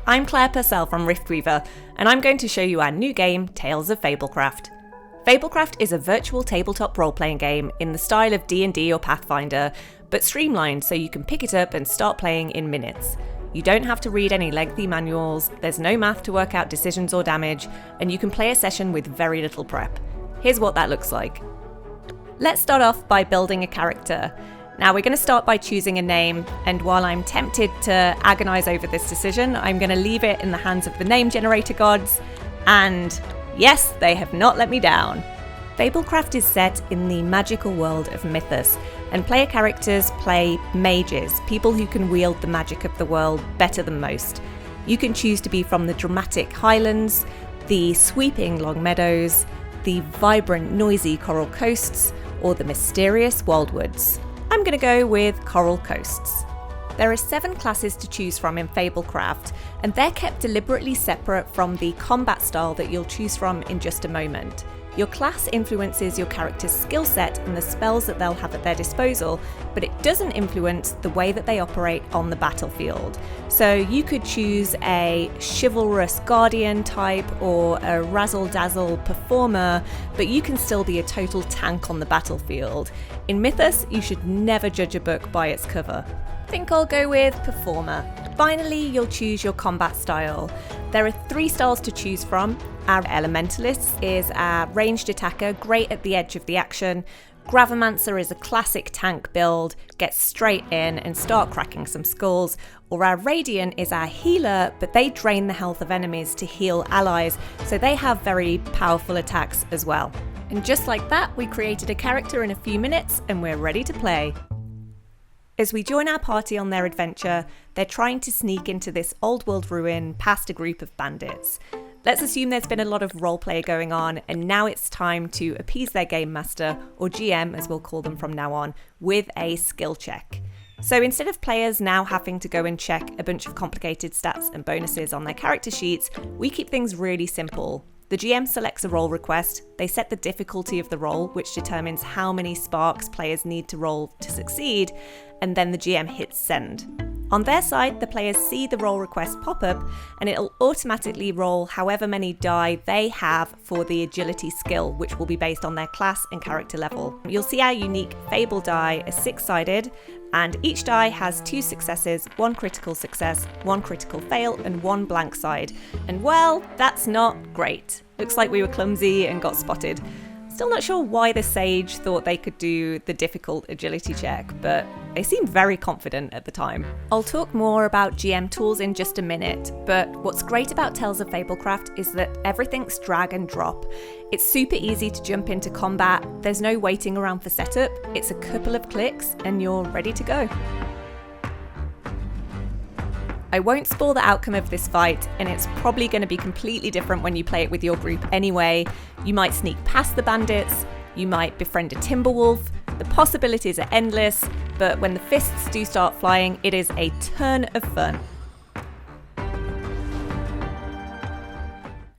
I'm Claire Purcell from Riftweaver, and I'm going to show you our new game, Tales of Fablecraft. Fablecraft is a virtual tabletop role-playing game in the style of D&D or Pathfinder, but streamlined so you can pick it up and start playing in minutes. You don't have to read any lengthy manuals, there's no math to work out decisions or damage, and you can play a session with very little prep. Here's what that looks like. Let's start off by building a character. Now we're going to start by choosing a name, and while I'm tempted to agonise over this decision, I'm going to leave it in the hands of the name generator gods, and yes, they have not let me down. Fablecraft is set in the magical world of Mythas, and player characters play mages, people who can wield the magic of the world better than most. You can choose to be from the dramatic highlands, the sweeping long meadows, the vibrant noisy coral coasts, or the mysterious wildwoods. I'm going to go with Coral Coasts. There are 7 classes to choose from in Fablecraft, and they're kept deliberately separate from the combat style that you'll choose from in just a moment. Your class influences your character's skill set and the spells that they'll have at their disposal, but it doesn't influence the way that they operate on the battlefield. So you could choose a chivalrous guardian type or a razzle-dazzle performer, but you can still be a total tank on the battlefield. In Mythas, you should never judge a book by its cover. I think I'll go with performer. Finally, you'll choose your combat style. There are 3 styles to choose from. Our Elementalist is our ranged attacker, great at the edge of the action. Gravimancer is a classic tank build, get straight in and start cracking some skulls. Or our Radiant is our healer, but they drain the health of enemies to heal allies, so they have very powerful attacks as well. And just like that, we created a character in a few minutes and we're ready to play. As we join our party on their adventure, they're trying to sneak into this old world ruin past a group of bandits. Let's assume there's been a lot of roleplay going on, and now it's time to appease their game master, or GM as we'll call them from now on, with a skill check. So instead of players now having to go and check a bunch of complicated stats and bonuses on their character sheets, we keep things really simple. The GM selects a roll request, they set the difficulty of the roll, which determines how many sparks players need to roll to succeed, and then the GM hits send. On their side, the players see the roll request pop up, and it'll automatically roll however many die they have for the agility skill, which will be based on their class and character level. You'll see our unique Fable die is 6-sided, and each die has 2 successes, 1 critical success, 1 critical fail, and 1 blank side. And well, that's not great. Looks like we were clumsy and got spotted. Still not sure why the sage thought they could do the difficult agility check, but they seemed very confident at the time. I'll talk more about GM tools in just a minute, but what's great about Tales of Fablecraft is that everything's drag and drop. It's super easy to jump into combat, there's no waiting around for setup, it's a couple of clicks and you're ready to go. I won't spoil the outcome of this fight, and it's probably going to be completely different when you play it with your group anyway. You might sneak past the bandits, you might befriend a timberwolf, the possibilities are endless, but when the fists do start flying, it is a ton of fun.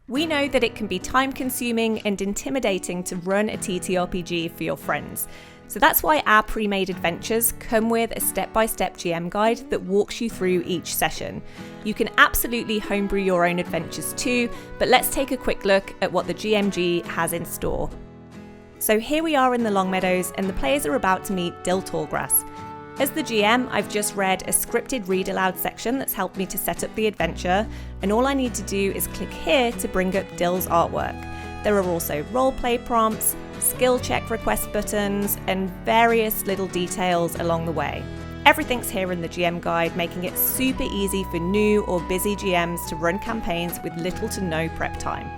We know that it can be time-consuming and intimidating to run a TTRPG for your friends. So that's why our pre-made adventures come with a step-by-step GM guide that walks you through each session. You can absolutely homebrew your own adventures too, but let's take a quick look at what the GMG has in store. So here we are in the Longmeadows, and the players are about to meet Dill Tallgrass. As the GM, I've just read a scripted read aloud section that's helped me to set up the adventure, and all I need to do is click here to bring up Dill's artwork. There are also roleplay prompts, skill check request buttons, and various little details along the way. Everything's here in the GM guide, making it super easy for new or busy GMs to run campaigns with little to no prep time.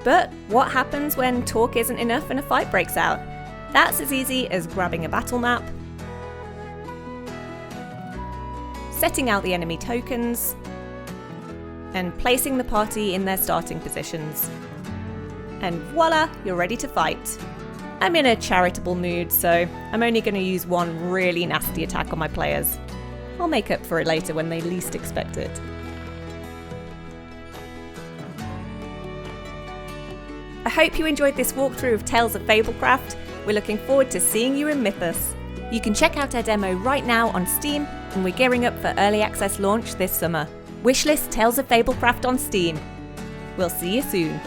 But what happens when talk isn't enough and a fight breaks out? That's as easy as grabbing a battle map, setting out the enemy tokens, and placing the party in their starting positions. And voila, you're ready to fight. I'm in a charitable mood, so I'm only going to use 1 really nasty attack on my players. I'll make up for it later when they least expect it. I hope you enjoyed this walkthrough of Tales of Fablecraft. We're looking forward to seeing you in Mythas. You can check out our demo right now on Steam, and we're gearing up for early access launch this summer. Wishlist Tales of Fablecraft on Steam. We'll see you soon.